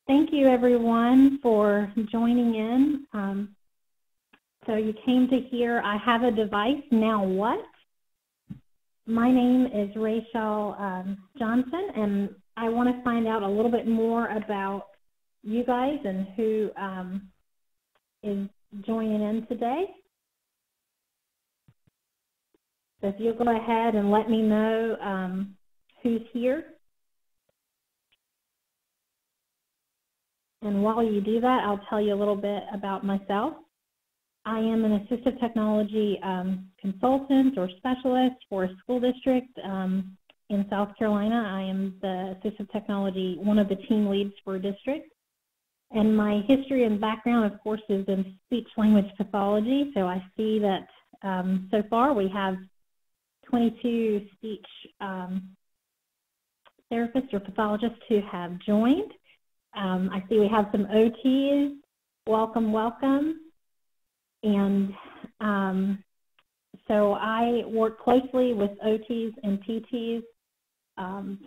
Thank you, everyone, for joining in. So you came to hear, I have a device, now what? My name is Rachell Johnson, and I want to find out a little bit more about you guys and who is joining in today. So if you'll go ahead and let me know who's here. And while you do that, I'll tell you a little bit about myself. I am an assistive technology consultant or specialist for a school district in South Carolina. I am the assistive technology, one of the team leads for a district. And my history and background, of course, is in speech-language pathology. So I see that so far we have 22 speech therapists or pathologists who have joined. I see we have some OTs. Welcome, welcome. And so I work closely with OTs and PTs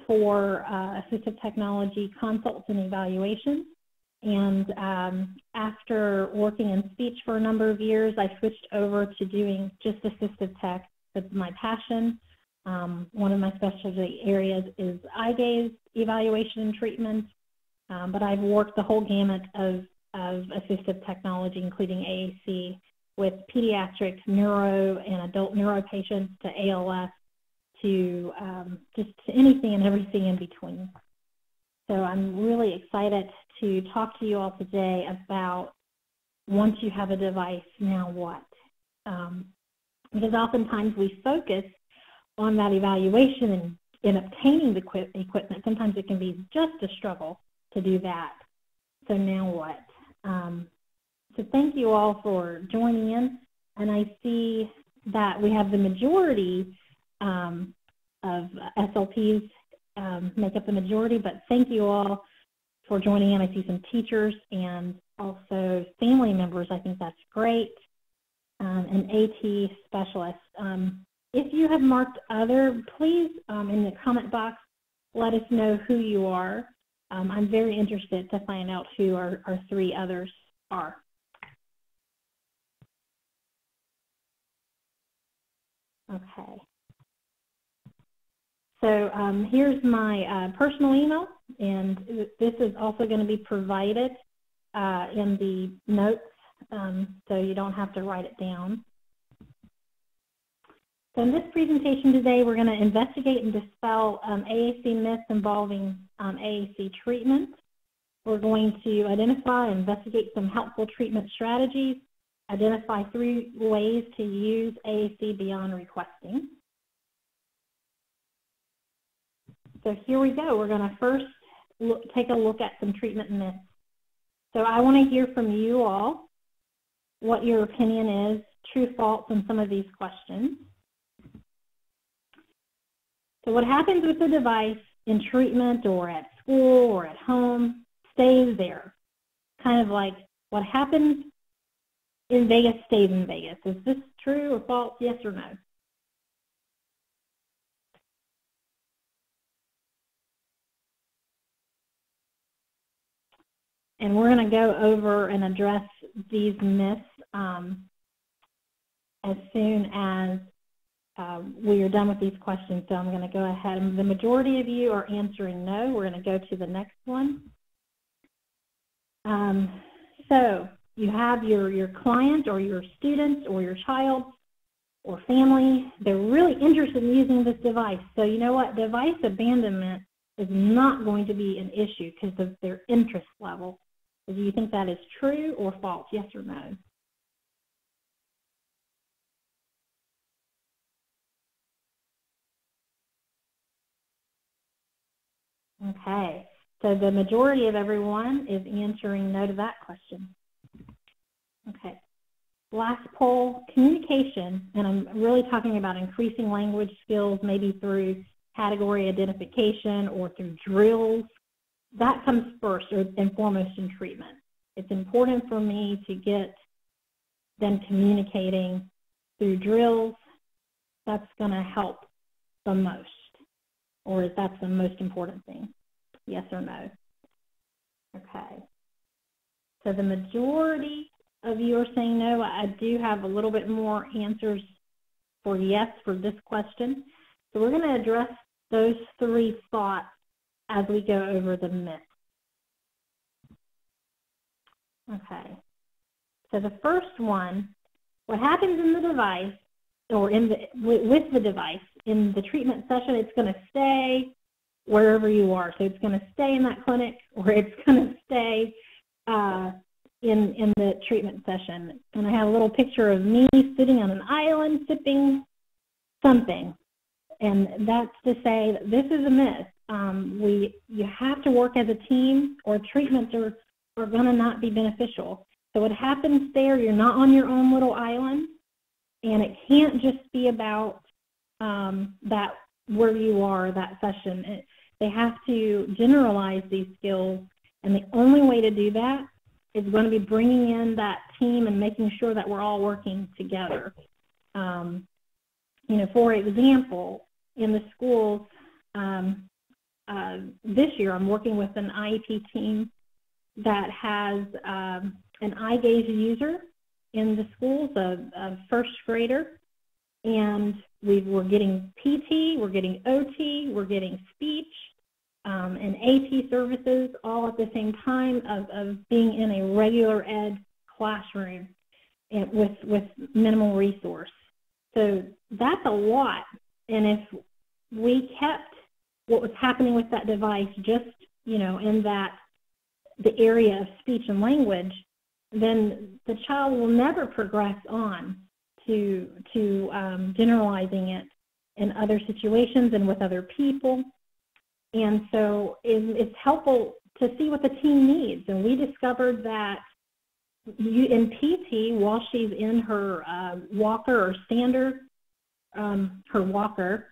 for assistive technology consults and evaluations. And after working in speech for a number of years, I switched over to doing just assistive tech. That's my passion. One of my specialty areas is eye gaze evaluation and treatment. But I've worked the whole gamut of assistive technology, including AAC, with pediatric neuro and adult neuro patients to ALS to just to anything and everything in between. So I'm really excited to talk to you all today about once you have a device, now what? Because oftentimes we focus on that evaluation and in obtaining the equipment. Sometimes it can be just a struggle to do that. So now what? So thank you all for joining in. And I see that we have the majority of SLPs make up the majority, but thank you all for joining in. I see some teachers and also family members. I think that's great. And AT specialists. If you have marked other, please in the comment box, let us know who you are. I'm very interested to find out who our three others are. Okay. So here's my personal email, and this is also going to be provided in the notes, so you don't have to write it down. So in this presentation today, we're going to investigate and dispel AAC myths involving AAC treatment. We're going to identify and investigate some helpful treatment strategies, identify 3 ways to use AAC beyond requesting. So here we go. We're going to first take a look at some treatment myths. So I want to hear from you all what your opinion is, true, false, on some of these questions. So what happens with the device in treatment or at school or at home stays there. Kind of like what happens in Vegas stays in Vegas. Is this true or false, yes or no? And we're going to go over and address these myths as soon as we are done with these questions. So I'm going to go ahead. And the majority of you are answering no. We're going to go to the next one. So you have your client or your students or your child or family. They're really interested in using this device. So you know what? Device abandonment is not going to be an issue because of their interest level. Do you think that is true or false? Yes or no? Okay, so the majority of everyone is answering no to that question. Okay, last poll, communication, and I'm really talking about increasing language skills, maybe through category identification or through drills. That comes first and foremost in treatment. It's important for me to get them communicating through drills. That's going to help the most. Or is that the most important thing? Yes or no? Okay. So the majority of you are saying no. I do have a little bit more answers for yes for this question. So we're going to address those 3 thoughts as we go over the myths. Okay. So the first one, what happens in the device, or with the device, in the treatment session, it's going to stay wherever you are. So it's going to stay in that clinic, or it's going to stay in the treatment session. And I have a little picture of me sitting on an island sipping something. And that's to say that this is a myth. You have to work as a team, or treatments are going to not be beneficial. So what happens there, you're not on your own little island, and it can't just be about that where you are, that session. They have to generalize these skills, and the only way to do that is going to be bringing in that team and making sure that we're all working together. For example, in the schools, this year I'm working with an IEP team that has an eye gaze user in the schools, a first grader, and we're getting PT, we're getting OT, we're getting speech, and AP services all at the same time of being in a regular ed classroom and with minimal resource. So that's a lot. And if we kept what was happening with that device just, in the area of speech and language, then the child will never progress on to generalizing it in other situations and with other people. And so it's helpful to see what the team needs. And we discovered that in PT, while she's in her walker or stander, her walker,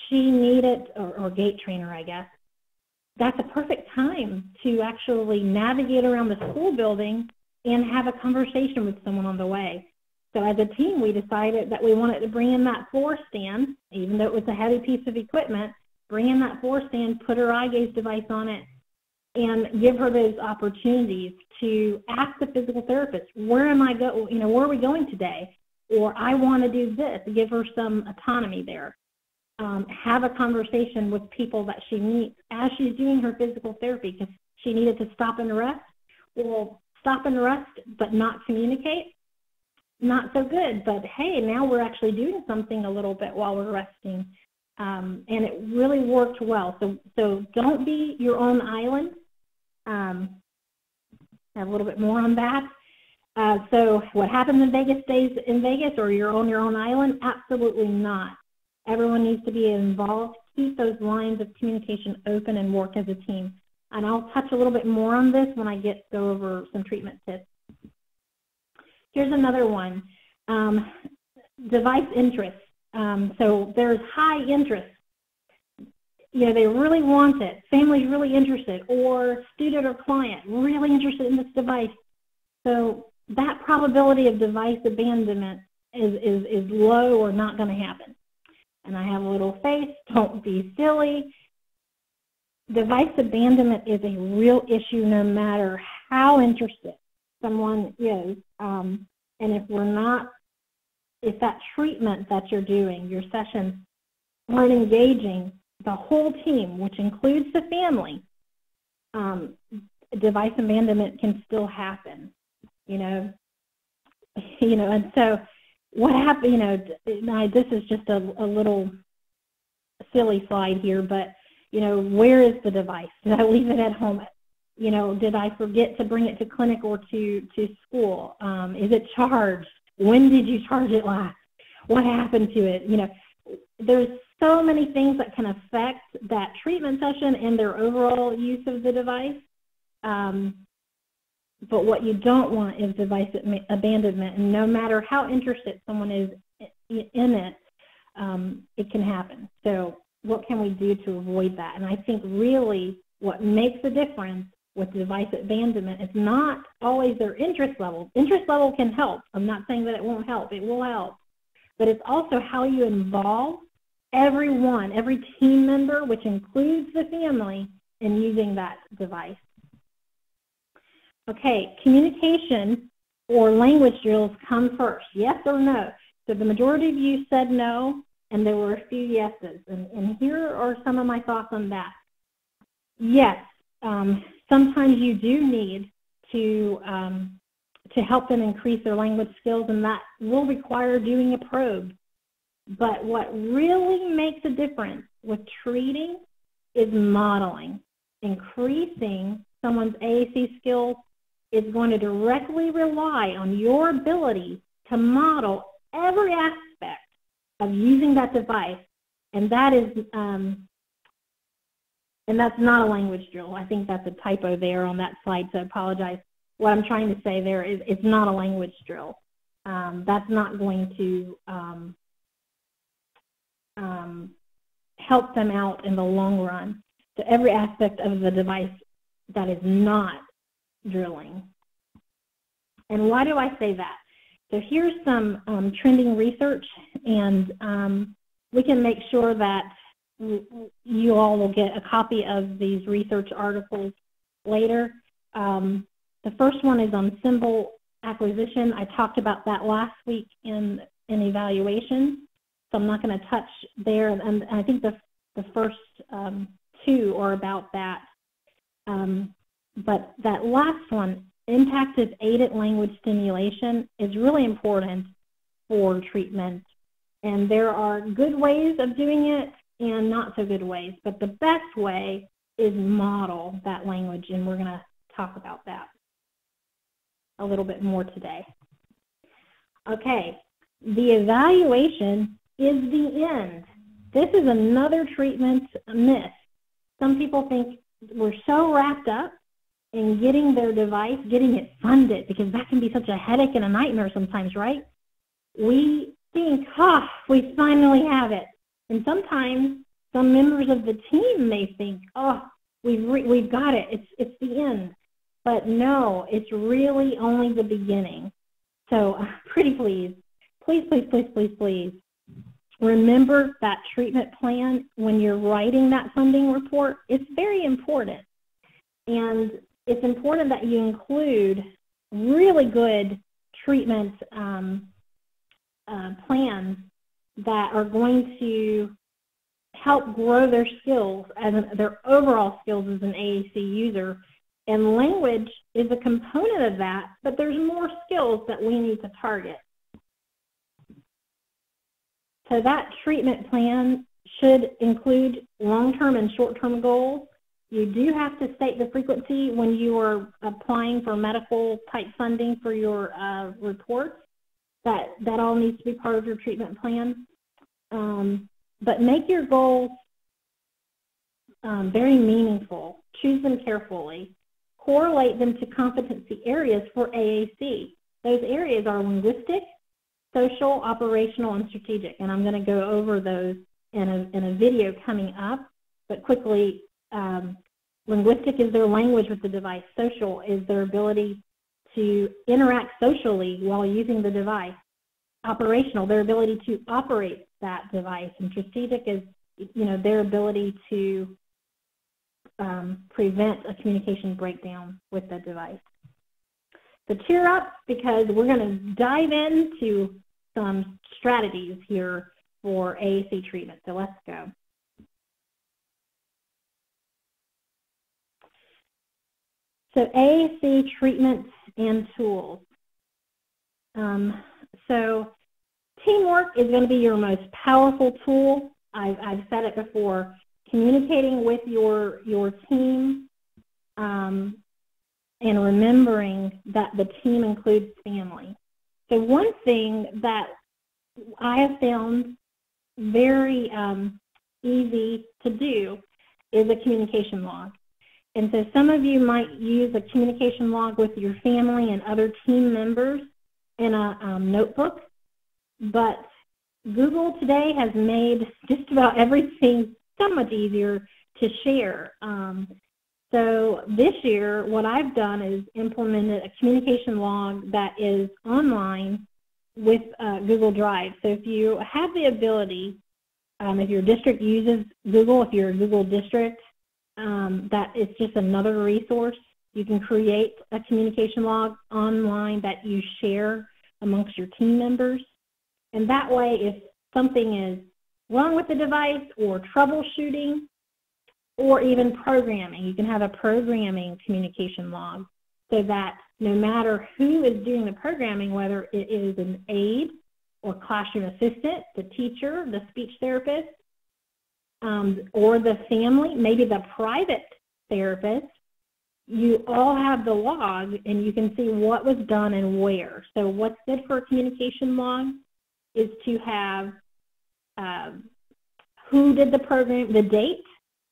she needed, or gait trainer, I guess, that's a perfect time to actually navigate around the school building and have a conversation with someone on the way. So as a team, we decided that we wanted to bring in that floor stand, even though it was a heavy piece of equipment, bring in that floor stand, put her eye gaze device on it, and give her those opportunities to ask the physical therapist, where are we going today? Or I want to do this, give her some autonomy there. Have a conversation with people that she meets as she's doing her physical therapy, because she needed to stop and rest. Well, stop and rest but not communicate, not so good. But hey, now we're actually doing something a little bit while we're resting, and it really worked well. So don't be your own island. Have a little bit more on that. So what happens in Vegas stays in Vegas, or you're on your own island? Absolutely not. Everyone needs to be involved. Keep those lines of communication open and work as a team. And I'll touch a little bit more on this when I go over some treatment tips. Here's another one, device interest. So there's high interest. They really want it. Family's really interested, or student or client really interested in this device. So that probability of device abandonment is low or not going to happen. And I have a little face, don't be silly. Device abandonment is a real issue no matter how interested someone is. And if that treatment that you're doing, your sessions, aren't engaging the whole team, which includes the family, device abandonment can still happen, and so what happened, this is just a little silly slide here, but, where is the device? Did I leave it at home? Did I forget to bring it to clinic or to school? Is it charged? When did you charge it last? What happened to it? There's so many things that can affect that treatment session and their overall use of the device. But what you don't want is device abandonment. And no matter how interested someone is in it, it can happen. So what can we do to avoid that? And I think really what makes a difference with device abandonment is not always their interest level. Interest level can help. I'm not saying that it won't help. It will help. But it's also how you involve everyone, every team member, which includes the family, in using that device. Okay, communication or language drills come first, yes or no? So the majority of you said no, and there were a few yeses. And here are some of my thoughts on that. Yes, sometimes you do need to help them increase their language skills, and that will require doing a probe. But what really makes a difference with treating is modeling. Increasing someone's AAC skills is going to directly rely on your ability to model every aspect of using that device, and that is and that's not a language drill. I think that's a typo there on that slide, so I apologize. What I'm trying to say there is it's not a language drill. That's not going to help them out in the long run. So every aspect of the device that is not drilling. And why do I say that? So here's some trending research, and we can make sure that you all will get a copy of these research articles later. The first one is on symbol acquisition. I talked about that last week in evaluation, so I'm not going to touch there. And I think the first two are about that. But that last one, impact of aided language stimulation, is really important for treatment. And there are good ways of doing it and not so good ways. But the best way is model that language, and we're going to talk about that a little bit more today. Okay, the evaluation is the end. This is another treatment myth. Some people think we're so wrapped up in getting their device, getting it funded, because that can be such a headache and a nightmare sometimes, right? We think, we finally have it. And sometimes some members of the team may think, we've got it, it's the end. But no, it's really only the beginning. So pretty please, remember that treatment plan when you're writing that funding report. It's very important. And it's important that you include really good treatment plans that are going to help grow their skills, their overall skills as an AAC user. And language is a component of that, but there's more skills that we need to target. So that treatment plan should include long-term and short-term goals. You do have to state the frequency when you are applying for medical type funding for your reports. That all needs to be part of your treatment plan. But make your goals very meaningful. Choose them carefully. Correlate them to competency areas for AAC. Those areas are linguistic, social, operational, and strategic. And I'm going to go over those in a video coming up. But quickly, linguistic is their language with the device. Social is their ability to interact socially while using the device. Operational, their ability to operate that device. And strategic is, their ability to prevent a communication breakdown with the device. So cheer up, because we're going to dive into some strategies here for AAC treatment. So let's go. So AAC treatments and tools. So teamwork is going to be your most powerful tool. I've said it before. Communicating with your team and remembering that the team includes family. So one thing that I have found very easy to do is a communication log. And so some of you might use a communication log with your family and other team members in a notebook, but Google today has made just about everything so much easier to share. So this year, what I've done is implemented a communication log that is online with Google Drive. So if you have the ability, if your district uses Google, if you're a Google district, that is just another resource You can create a communication log online that you share amongst your team members. And that way, if something is wrong with the device or troubleshooting or even programming, you can have a programming communication log so that no matter who is doing the programming, whether it is an aide or classroom assistant, the teacher, the speech therapist, or the family, maybe the private therapist, you all have the log and you can see what was done and where. So what's good for a communication log is to have who did the program, the date,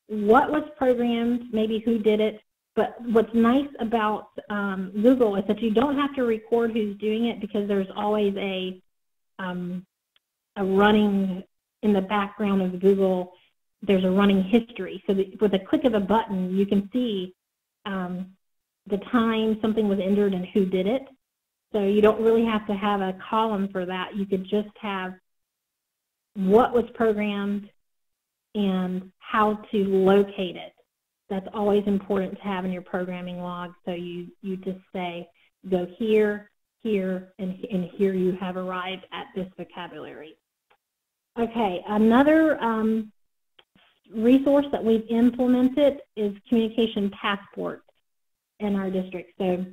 what was programmed, maybe who did it. But what's nice about Google is that you don't have to record who's doing it because there's always a running in the background of Google. There's a running history. So with a click of a button, you can see the time something was entered and who did it. So you don't really have to have a column for that. You could just have what was programmed and how to locate it. That's always important to have in your programming log. So you just say, go here, here, and here you have arrived at this vocabulary. Okay, another resource that we've implemented is Communication Passport in our district. So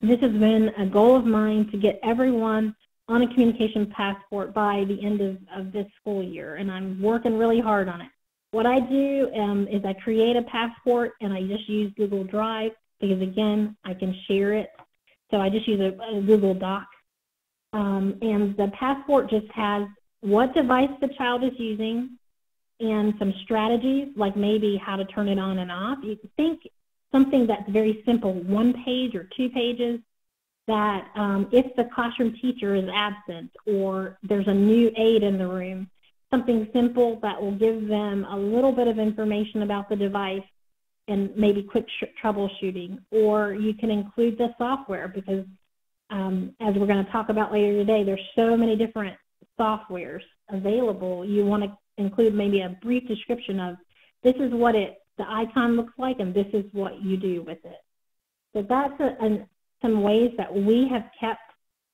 this has been a goal of mine to get everyone on a Communication Passport by the end of this school year, and I'm working really hard on it. What I do is I create a passport and I just use Google Drive because, again, I can share it. So I just use a Google Doc. And the passport just has what device the child is using and some strategies, like maybe how to turn it on and off. You can think something that's very simple, 1 page or 2 pages, that if the classroom teacher is absent or there's a new aide in the room, something simple that will give them a little bit of information about the device and maybe quick troubleshooting. Or you can include the software because, as we're going to talk about later today, there's so many different softwares available. You want to include maybe a brief description of this is what the icon looks like and this is what you do with it. So that's some ways that we have kept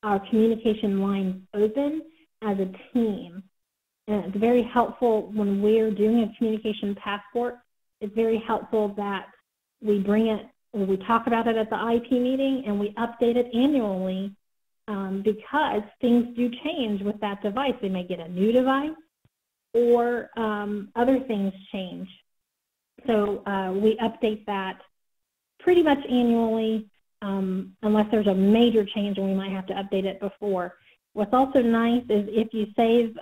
our communication lines open as a team. And it's very helpful when we're doing a communication passport. It's very helpful that we bring it, or we talk about it at the IP meeting, and we update it annually because things do change with that device. They may get a new device or other things change. So we update that pretty much annually unless there's a major change and we might have to update it before. What's also nice is if you save,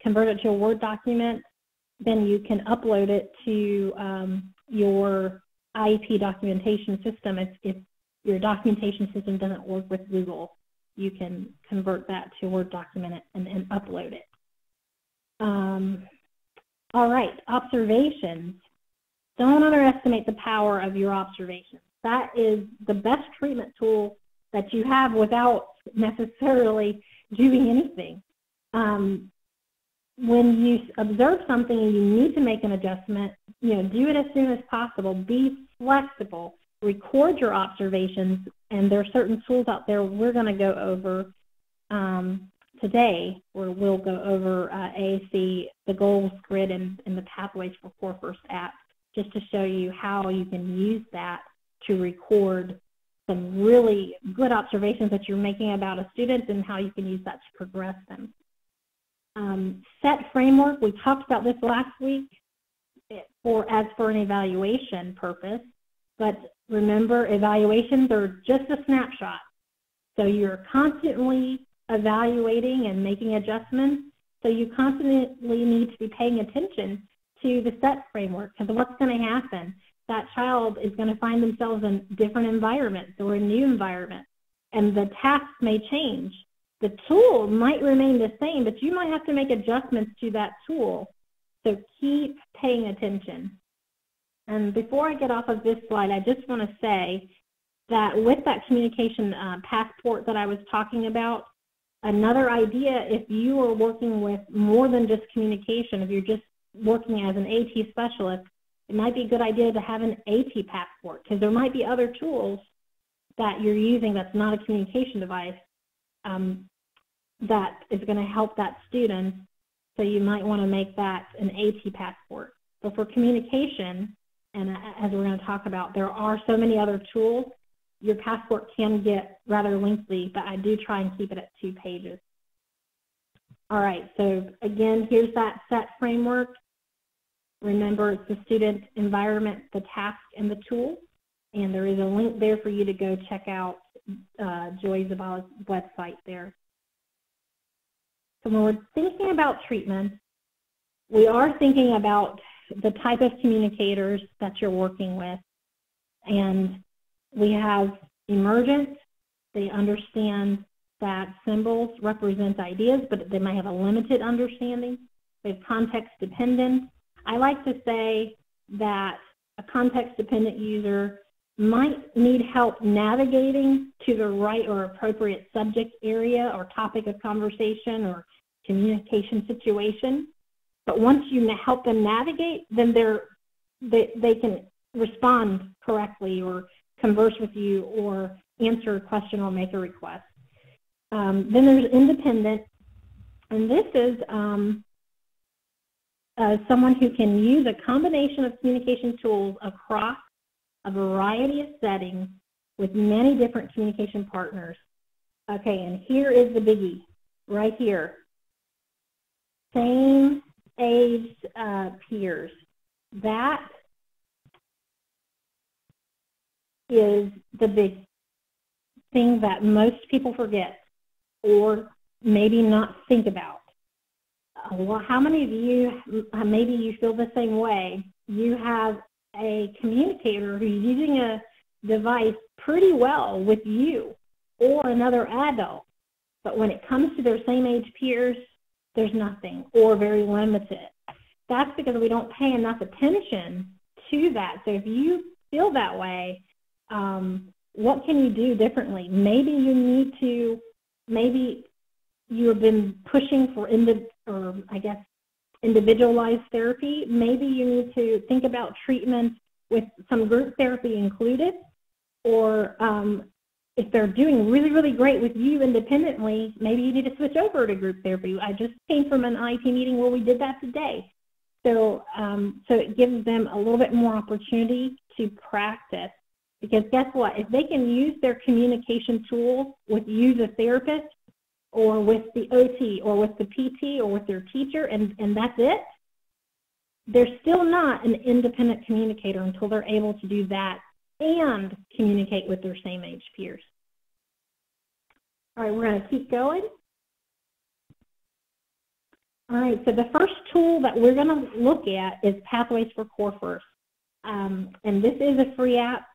convert it to a Word document, then you can upload it to your IEP documentation system. If your documentation system doesn't work with Google, you can convert that to a Word document and upload it. All right, observations. Don't underestimate the power of your observations. That is the best treatment tool that you have without necessarily doing anything. When you observe something and you need to make an adjustment, do it as soon as possible. Be flexible. Record your observations, and there are certain tools out there we're going to go over today, where we'll go over AAC, the goals grid, and the pathways for Core First app, just to show you how you can use that to record some really good observations that you're making about a student and how you can use that to progress them. Set framework, we talked about this last week as for an evaluation purpose, but remember, evaluations are just a snapshot. So you're constantly evaluating and making adjustments, so you constantly need to be paying attention to the set framework, because what's going to happen? That child is going to find themselves in different environments or a new environment, and the tasks may change. The tool might remain the same, but you might have to make adjustments to that tool. So keep paying attention. And before I get off of this slide, I just want to say that with that communication passport that I was talking about, another idea, if you are working with more than just communication, if you're just working as an AT specialist, it might be a good idea to have an AT passport, because there might be other tools that you're using that's not a communication device that is going to help that student. So you might want to make that an AT passport. So for communication, and as we're going to talk about, there are so many other tools. Your passport can get rather lengthy, but I do try and keep it at 2 pages. All right, so again, here's that SET framework. Remember, it's the student, environment, the task, and the tool. And there is a link there for you to go check out Joy Zabala's website there. So when we're thinking about treatment, we are thinking about the type of communicators that you're working with. And we have emergent. They understand that symbols represent ideas, but they might have a limited understanding. We have context dependent. I like to say that a context-dependent user might need help navigating to the right or appropriate subject area or topic of conversation or communication situation. But once you help them navigate, then they can respond correctly or converse with you or answer a question or make a request. Then there's independent, and this is someone who can use a combination of communication tools across a variety of settings with many different communication partners. Okay, and here is the biggie, right here. Same age peers. That is the big thing that most people forget or maybe not think about. Well, how many of you, maybe you feel the same way, you have a communicator who's using a device pretty well with you or another adult, but when it comes to their same age peers, there's nothing or very limited. That's because we don't pay enough attention to that. So if you feel that way, what can you do differently? Maybe you need to, maybe you have been pushing for individualized therapy. Maybe you need to think about treatment with some group therapy included, or if they're doing really, really great with you independently, maybe you need to switch over to group therapy. I just came from an IT meeting where we did that today. So, so it gives them a little bit more opportunity to practice, because guess what? If they can use their communication tools with you, the therapist, or with the OT, or with the PT, or with their teacher, and that's it, they're still not an independent communicator until they're able to do that and communicate with their same age peers. All right, we're going to keep going. All right, so the first tool that we're going to look at is Pathways for Core First. And this is a free app.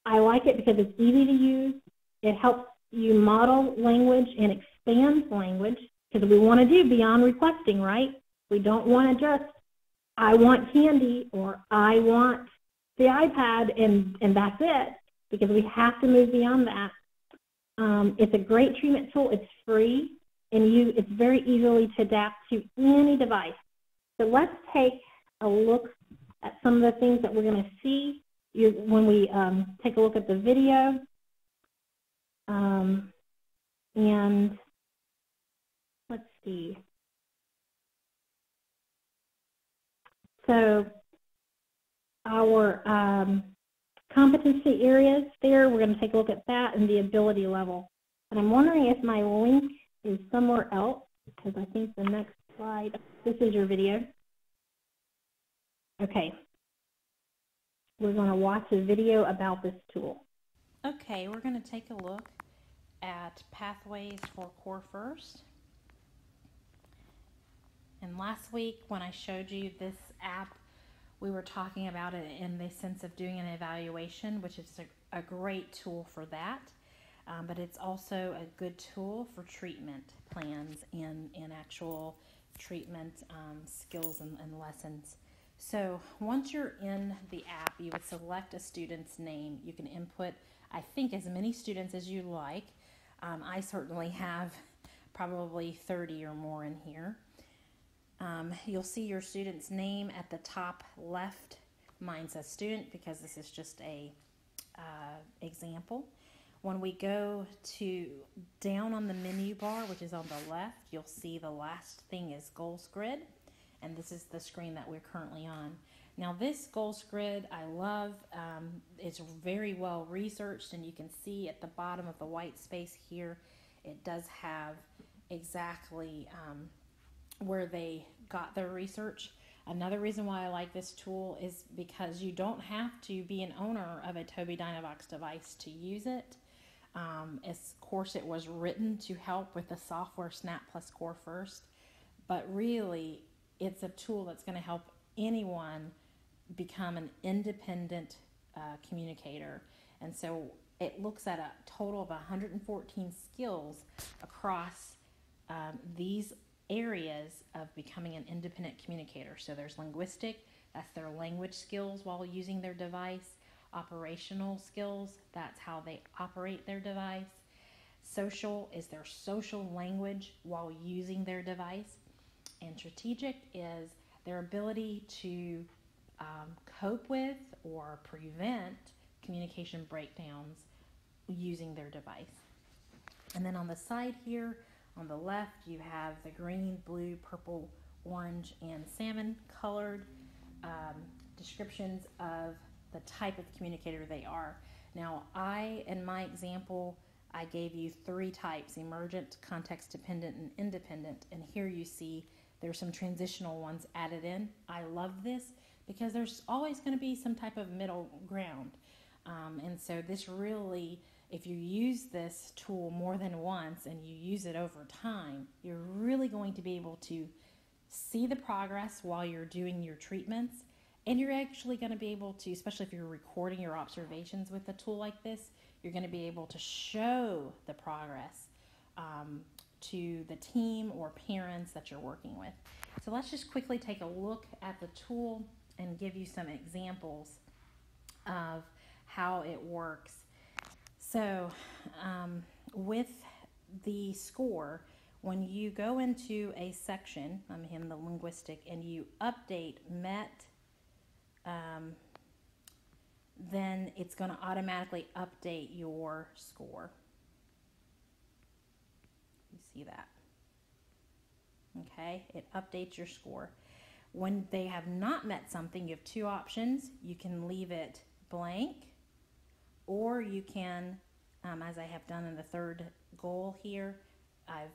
I like it because it's easy to use. It helps you model language and expand language, because we want to do beyond requesting, right? We don't want to just, I want candy, or I want the iPad, and that's it, because we have to move beyond that. It's a great treatment tool. It's free, and it's very easily to adapt to any device. So let's take a look at some of the things that we're going to see when we take a look at the video. And let's see. So our competency areas there, we're going to take a look at that and the ability level. And I'm wondering if my link is somewhere else, because I think the next slide, this is your video. Okay. We're going to watch a video about this tool. Okay, we're going to take a look at Pathways for Core First. And last week when I showed you this app, we were talking about it in the sense of doing an evaluation, which is a great tool for that. But it's also a good tool for treatment plans and actual treatment skills and lessons. So once you're in the app, you would select a student's name. You can input, I think, as many students as you like. I certainly have probably 30 or more in here. You'll see your student's name at the top left Mine says student because this is just a example. When we go to down on the menu bar, which is on the left, you'll see the last thing is goals grid, and this is the screen that we're currently on. Now this goals grid I love. It's very well researched, and you can see at the bottom of the white space here, it does have exactly where they got their research. Another reason why I like this tool is because you don't have to be an owner of a Tobii Dynavox device to use it. Of course, it was written to help with the software Snap Plus Core First, but really it's a tool that's going to help anyone become an independent communicator. And so it looks at a total of 114 skills across these areas of becoming an independent communicator. So there's linguistic, that's their language skills while using their device. Operational skills, that's how they operate their device. Social is their social language while using their device. And strategic is their ability to cope with or prevent communication breakdowns using their device. And then on the side here, on the left, you have the green, blue, purple, orange, and salmon colored descriptions of the type of communicator they are. Now, in my example, I gave you 3 types: emergent, context dependent, and independent. And here you see there's some transitional ones added in. I love this because there's always going to be some type of middle ground. And so this really, if you use this tool more than once and you use it over time, you're really going to be able to see the progress while you're doing your treatments. And you're actually going to be able to, especially if you're recording your observations with a tool like this, you're going to be able to show the progress to the team or parents that you're working with. So let's just quickly take a look at the tool and give you some examples of how it works. So with the score, when you go into a section, I'm in the linguistic, and you update MET, then it's going to automatically update your score. You see that? Okay, it updates your score. When they have not met something, you have 2 options. You can leave it blank, or you can, as I have done in the 3rd goal here, I've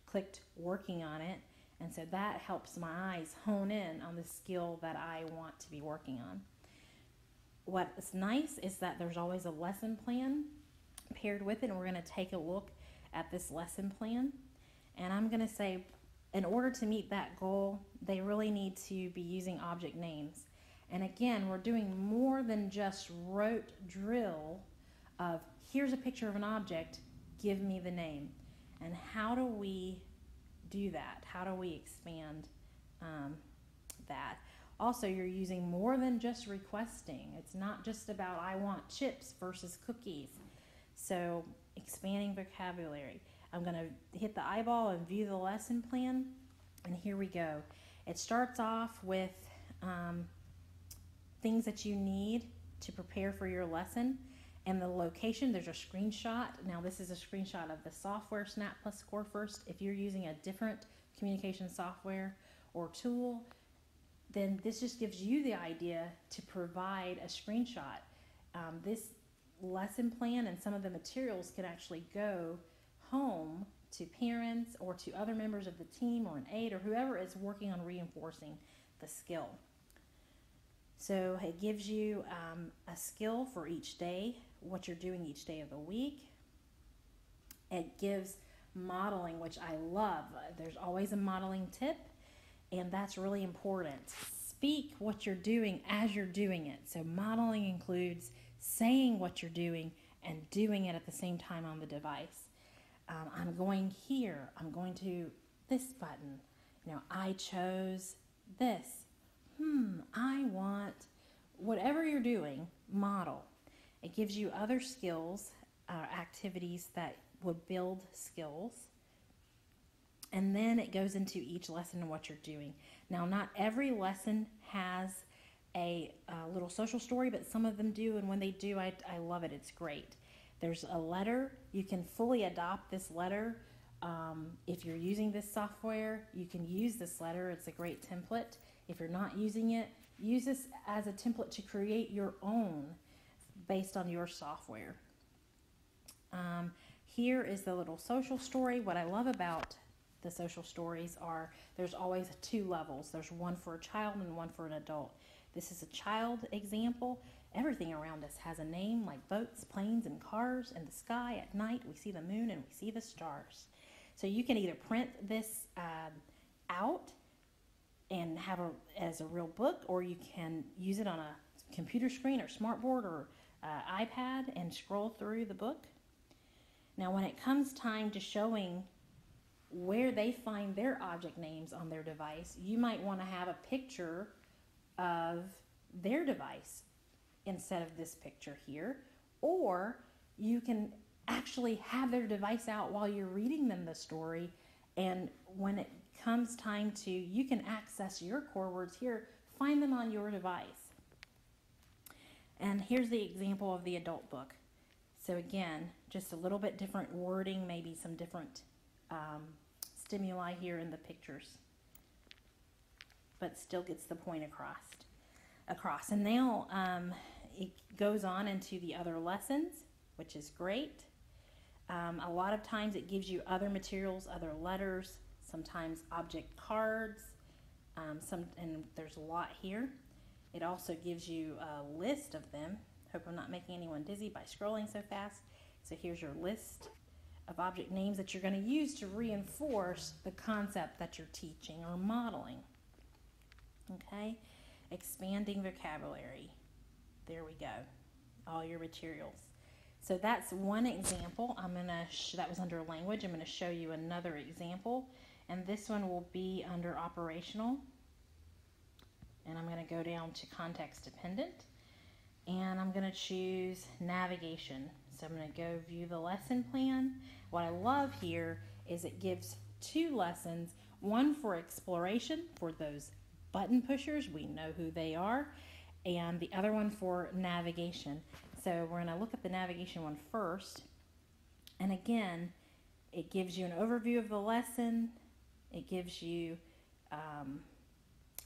clicked working on it, and so that helps my eyes hone in on the skill that I want to be working on. What's nice is that there's always a lesson plan paired with it, and we're going to take a look at this lesson plan. And I'm going to say, in order to meet that goal, they really need to be using object names. And again, we're doing more than just rote drill of, here's a picture of an object, give me the name. And how do we do that? How do we expand that? Also, you're using more than just requesting. It's not just about I want chips versus cookies. So expanding vocabulary. I'm going to hit the eyeball and view the lesson plan. And here we go. It starts off with things that you need to prepare for your lesson. And the location, there's a screenshot. Now this is a screenshot of the software Snap Plus Core First. If you're using a different communication software or tool, then this just gives you the idea to provide a screenshot. This lesson plan and some of the materials can actually go home to parents or to other members of the team or an aide or whoever is working on reinforcing the skill. So it gives you a skill for each day, what you're doing each day of the week. It gives modeling, which I love. There's always a modeling tip, and that's really important. Speak what you're doing as you're doing it. So modeling includes saying what you're doing and doing it at the same time on the device. I'm going here. I'm going to this button. I chose this. I want, whatever you're doing, model. It gives you other skills, activities that would build skills. And then it goes into each lesson and what you're doing. Now, not every lesson has a little social story, but some of them do, and when they do, I love it. It's great. There's a letter. You can fully adopt this letter. If you're using this software, you can use this letter. It's a great template. If you're not using it, use this as a template to create your own based on your software. Here is the little social story. What I love about the social stories are there's always 2 levels. There's one for a child and one for an adult. This is a child example. Everything around us has a name, like boats, planes, and cars. In the sky at night, we see the moon and we see the stars. So you can either print this out and have it as a real book, or you can use it on a computer screen or smartboard or iPad and scroll through the book. Now, when it comes time to showing where they find their object names on their device, you might want to have a picture of their device instead of this picture here, or you can actually have their device out while you're reading them the story, and when it comes time to, you can access your core words here, find them on your device. And here's the example of the adult book. So again, just a little bit different wording, maybe some different stimuli here in the pictures, but still gets the point across. And now it goes on into the other lessons, which is great. A lot of times it gives you other materials, other letters, sometimes object cards, and there's a lot here. It also gives you a list of them. Hope I'm not making anyone dizzy by scrolling so fast. So here's your list of object names that you're going to use to reinforce the concept that you're teaching or modeling. Okay, expanding vocabulary. There we go. All your materials. So that's one example. That was under language. I'm going to show you another example, and this one will be under operational. And I'm going to go down to context dependent, and I'm going to choose navigation. So I'm going to go view the lesson plan. What I love here is it gives 2 lessons, one for exploration for those button pushers, we know who they are, and the other one for navigation. So we're going to look at the navigation one first, and again, it gives you an overview of the lesson. It gives you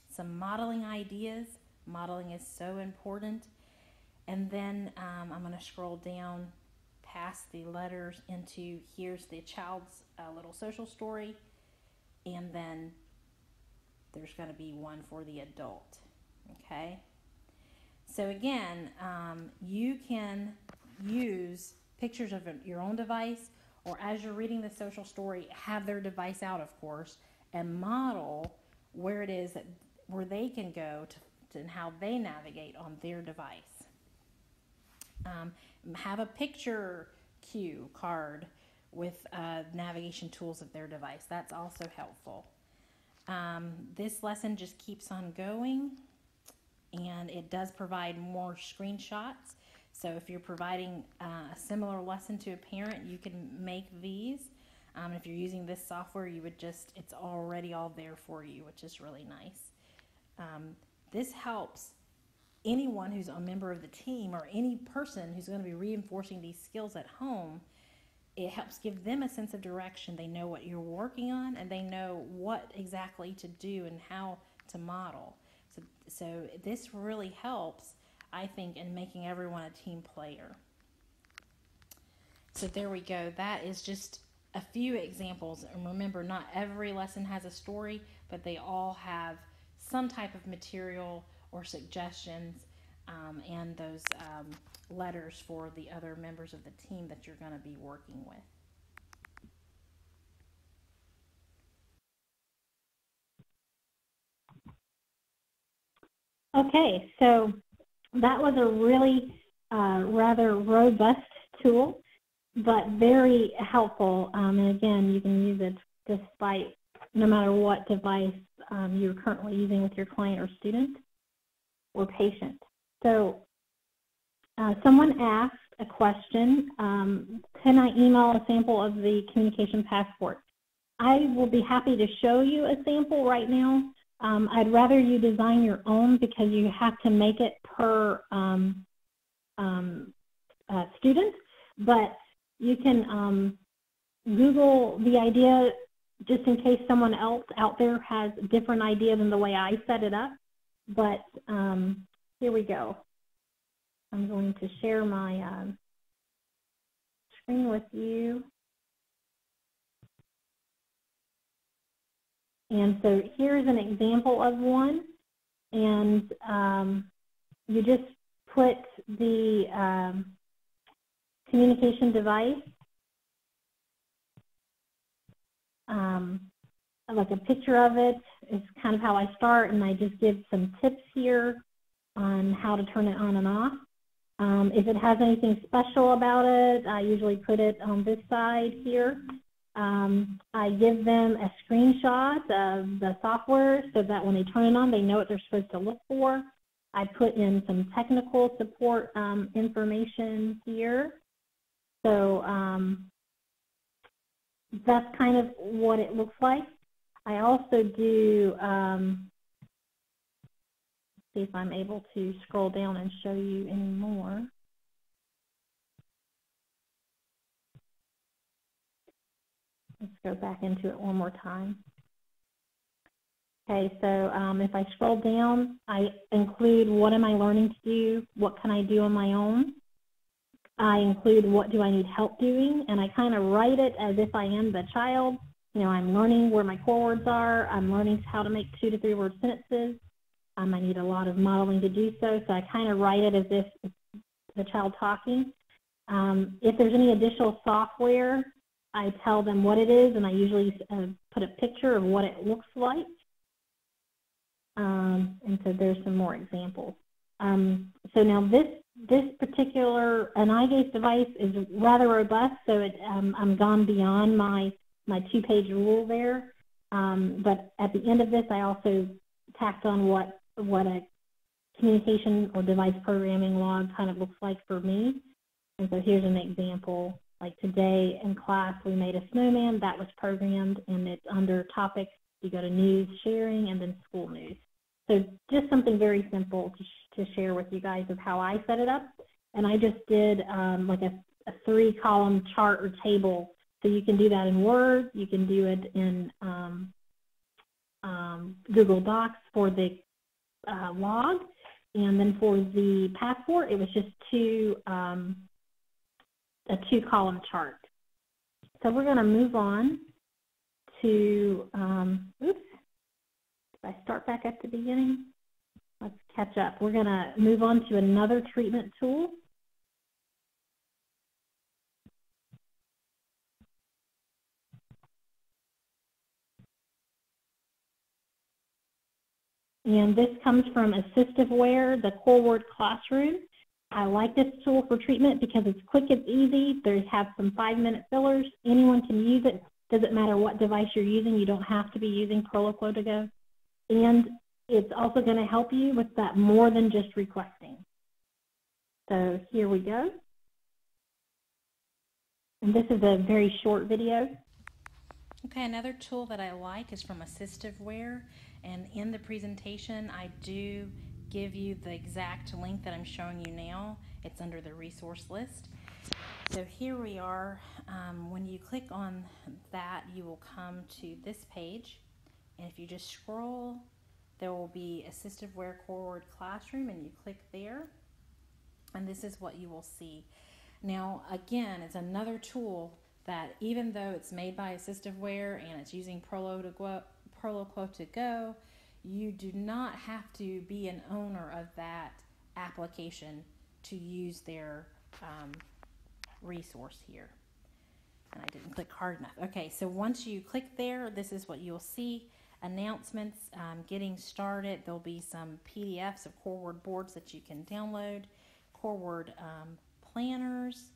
some modeling ideas. Modeling is so important. And then I'm going to scroll down past the letters into, here's the child's little social story, and then there's going to be one for the adult. Okay? So again, you can use pictures of your own device, or as you're reading the social story, have their device out, of course, and model where it is where they can go to and how they navigate on their device. Have a picture cue card with navigation tools of their device. That's also helpful. This lesson just keeps on going, and it does provide more screenshots. So if you're providing a similar lesson to a parent, you can make these. If you're using this software, you would it's already all there for you, which is really nice. This helps anyone who's a member of the team, or any person who's going to be reinforcing these skills at home. It helps give them a sense of direction. They know what you're working on, and they know what exactly to do and how to model. So this really helps, I think, in making everyone a team player. So there we go. That is just a few examples. And remember, not every lesson has a story, but they all have some type of material or suggestions, and those letters for the other members of the team that you're going to be working with. Okay, so that was a really rather robust tool, but very helpful. And again, you can use it despite no matter what device you're currently using with your client or student or patient. So someone asked a question, can I email a sample of the communication passport? I will be happy to show you a sample right now, I'd rather you design your own because you have to make it per student, but you can Google the idea just in case someone else out there has a different idea than the way I set it up. But here we go. I'm going to share my screen with you. And so here's an example of one. And you just put the communication device, like a picture of it is kind of how I start, and I just give some tips here on how to turn it on and off. If it has anything special about it, I usually put it on this side here. I give them a screenshot of the software so that when they turn it on, they know what they're supposed to look for. I put in some technical support information here. So that's kind of what it looks like. I also do, see if I'm able to scroll down and show you any more. Let's go back into it one more time. Okay, so if I scroll down, I include what am I learning to do, what can I do on my own. I include what do I need help doing, and I kind of write it as if I am the child. You know, I'm learning where my core words are. I'm learning how to make 2 to 3 word sentences. I need a lot of modeling to do so, so I kind of write it as if it's the child talking. If there's any additional software, I tell them what it is, and I usually put a picture of what it looks like. And so there's some more examples. So now this particular an eye-gaze device is rather robust, so I'm gone beyond my 2-page rule there. But at the end of this, I also tacked on what a communication or device programming log kind of looks like for me. And so here's an example. Like today in class, we made a snowman that was programmed, and it's under topics. You go to news, sharing, and then school news. So just something very simple to share with you guys of how I set it up. And I just did like a 3-column chart or table. So you can do that in Word. You can do it in Google Docs for the log. And then for the passport, it was just a 2-column chart. So we're going to move on to, oops, if I start back at the beginning, let's catch up. We're going to move on to another treatment tool. And this comes from AssistiveWare, the Core Word Classroom. I like this tool for treatment because it's quick, it's easy. They have some 5-minute fillers. Anyone can use it. Doesn't matter what device you're using. You don't have to be using Proloquo to go. And it's also going to help you with that more than just requesting. So here we go. And this is a very short video. Okay, another tool that I like is from AssistiveWare. And in the presentation, I do give you the exact link that I'm showing you now. It's under the resource list. So here we are. When you click on that, you will come to this page. And if you just scroll, there will be AssistiveWare Core Word Classroom, and you click there. And this is what you will see. Now, again, it's another tool that even though it's made by AssistiveWare and it's using Proloquo to go, you do not have to be an owner of that application to use their resource here. And I didn't click hard enough. Okay, so once you click there, this is what you'll see. Announcements, getting started. There'll be some PDFs of Core Word boards that you can download, Core Word planners,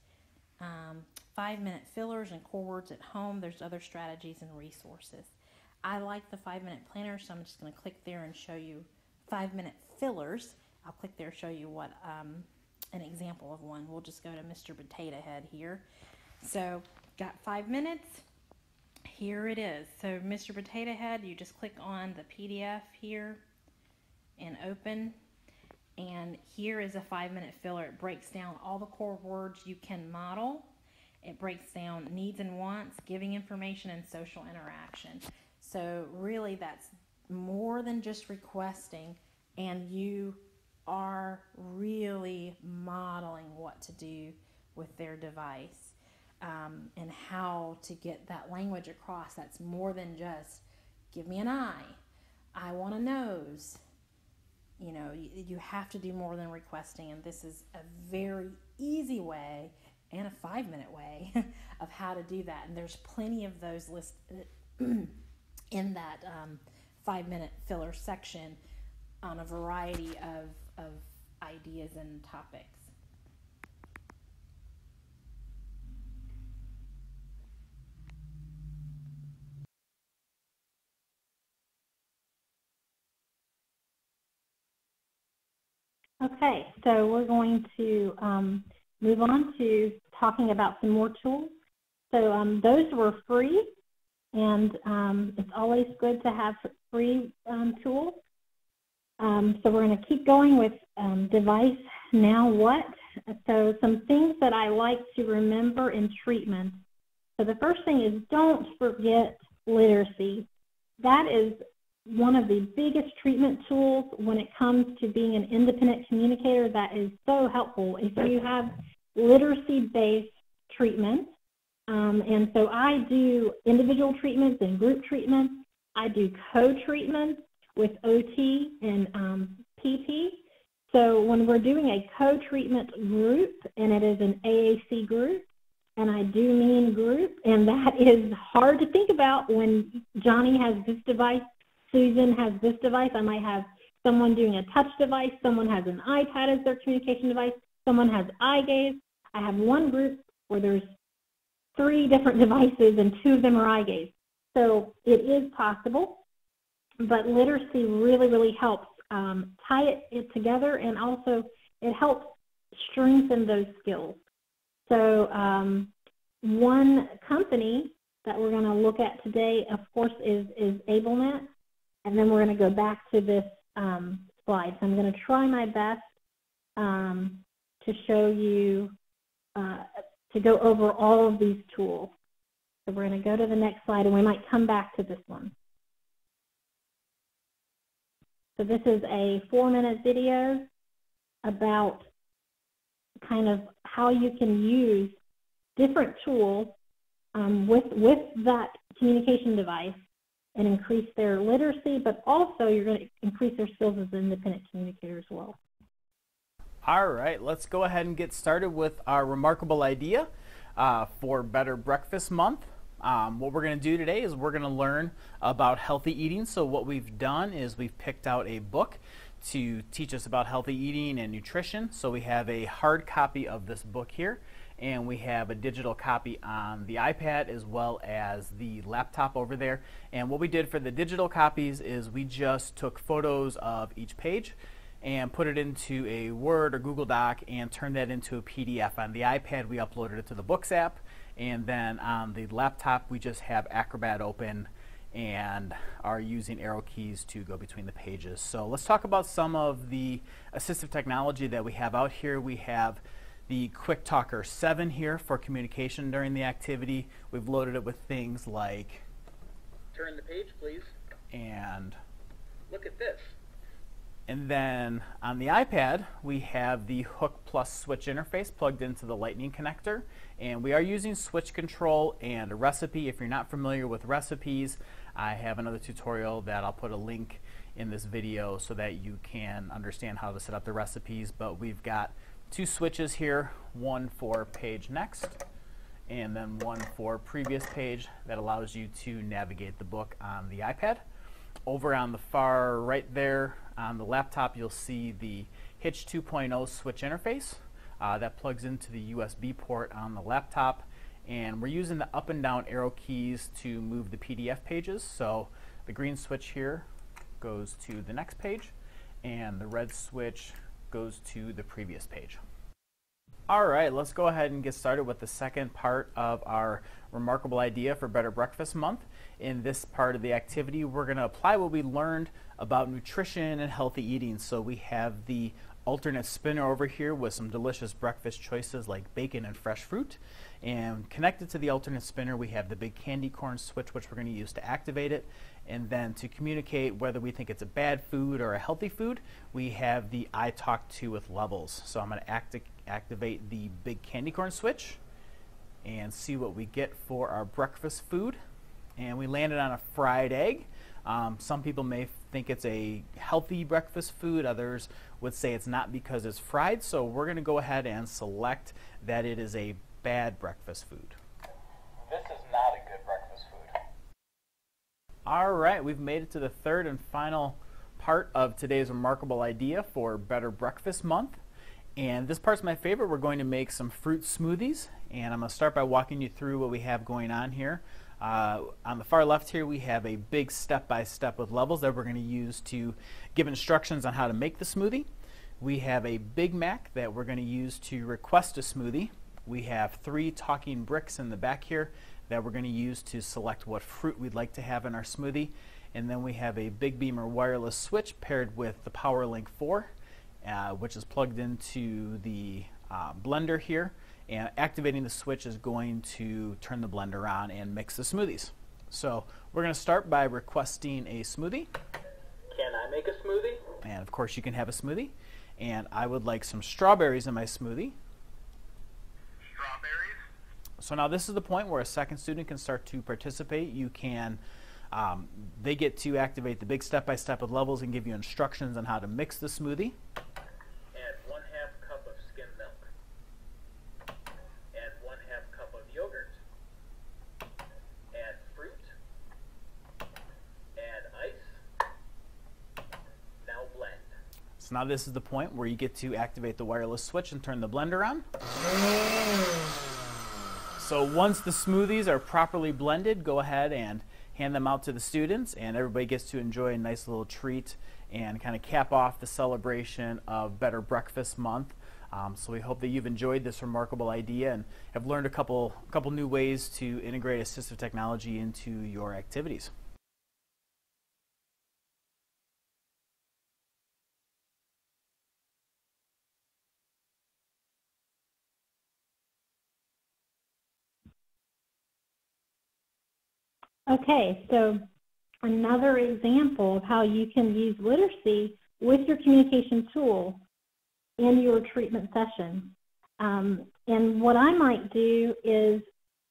5-minute fillers, and Core Words at home. There's other strategies and resources. I like the 5-minute planner, so I'm just going to click there and show you 5-minute fillers. I'll click there and show you what an example of one. We'll just go to Mr. Potato Head here. So got 5 minutes. here it is. So Mr. Potato Head, you just click on the PDF here and open. And here is a 5-minute filler. It breaks down all the core words you can model. It breaks down needs and wants, giving information, and social interaction. So really that's more than just requesting, and you are really modeling what to do with their device, and how to get that language across. That's more than just give me an eye, I want a nose. You know, you have to do more than requesting, and this is a very easy way and a 5-minute way of how to do that. And there's plenty of those listed in that 5-minute filler section on a variety of ideas and topics. Okay, so we're going to move on to talking about some more tools. So those were free, and it's always good to have free tools. So we're going to keep going with device now what. So some things that I like to remember in treatment. So the first thing is don't forget literacy. That is one of the biggest treatment tools when it comes to being an independent communicator. That is so helpful if you have literacy-based treatment. And so I do individual treatments and group treatments. I do co-treatments with OT and PT. So when we're doing a co-treatment group, and it is an AAC group, and I do mean group, and that is hard to think about when Johnny has this device, Susan has this device. I might have someone doing a touch device, someone has an iPad as their communication device, someone has eye gaze. I have one group where there's 3 different devices and 2 of them are eye gaze. So it is possible, but literacy really, really helps tie it together, and also it helps strengthen those skills. So one company that we're going to look at today, of course, is AbleNet. And then we're going to go back to this slide. So I'm going to try my best to show you, to go over all of these tools. So we're going to go to the next slide, and we might come back to this one. So this is a 4-minute video about kind of how you can use different tools with that communication device and increase their literacy, but also you're going to increase their skills as an independent communicator as well. All right, let's go ahead and get started with our remarkable idea for Better Breakfast Month. What we're going to do today is we're going to learn about healthy eating. So what we've done is we've picked out a book to teach us about healthy eating and nutrition. So we have a hard copy of this book here, and we have a digital copy on the iPad as well as the laptop over there. And what we did for the digital copies is we just took photos of each page and put it into a Word or Google Doc and turned that into a PDF. On the iPad, we uploaded it to the Books app, and then on the laptop, we just have Acrobat open and are using arrow keys to go between the pages. So let's talk about some of the assistive technology that we have out here. We have the Quick Talker 7 here for communication during the activity. We've loaded it with things like turn the page, please, and look at this. And then on the iPad, we have the Hook Plus Switch interface plugged into the Lightning connector. And we are using switch control and a recipe. If you're not familiar with recipes, I have another tutorial that I'll put a link in this video so that you can understand how to set up the recipes. But we've got 2 switches here, one for page next and then one for previous page that allows you to navigate the book on the iPad. Over on the far right there on the laptop, you'll see the Hitch 2.0 switch interface that plugs into the USB port on the laptop, and we're using the up and down arrow keys to move the PDF pages. So the green switch here goes to the next page, and the red switch goes to the previous page. All right, let's go ahead and get started with the second part of our remarkable idea for Better Breakfast Month. In this part of the activity, we're going to apply what we learned about nutrition and healthy eating. So we have the alternate spinner over here with some delicious breakfast choices like bacon and fresh fruit. And connected to the alternate spinner, we have the big candy corn switch, which we're going to use to activate it. And then to communicate whether we think it's a bad food or a healthy food, we have the I talk to with levels. So I'm going to activate the big candy corn switch and see what we get for our breakfast food. And we landed on a fried egg. Some people may think it's a healthy breakfast food. Others would say it's not because it's fried. So we're going to go ahead and select that it is a bad breakfast food. This is not a good breakfast food. All right, we've made it to the third and final part of today's remarkable idea for Better Breakfast Month. And this part's my favorite. We're going to make some fruit smoothies. And I'm going to start by walking you through what we have going on here. On the far left here, we have a big step-by-step with levels that we're going to use to give instructions on how to make the smoothie. We have a Big Mac that we're going to use to request a smoothie. We have 3 talking bricks in the back here that we're going to use to select what fruit we'd like to have in our smoothie. And then we have a Big Beamer wireless switch paired with the PowerLink 4, which is plugged into the blender here. And activating the switch is going to turn the blender on and mix the smoothies. So we're going to start by requesting a smoothie. Can I make a smoothie? And of course you can have a smoothie. And I would like some strawberries in my smoothie. Strawberries? So now this is the point where a second student can start to participate. You can, they get to activate the big step-by-step with levels and give you instructions on how to mix the smoothie. Add 1/2 cup of skim milk. Add 1/2 cup of yogurt. Add fruit. Add ice. Now blend. So now this is the point where you get to activate the wireless switch and turn the blender on. So once the smoothies are properly blended, go ahead and hand them out to the students, and everybody gets to enjoy a nice little treat and kind of cap off the celebration of Better Breakfast Month. So we hope that you've enjoyed this remarkable idea and have learned a couple new ways to integrate assistive technology into your activities. Okay, so another example of how you can use literacy with your communication tool in your treatment session. And what I might do is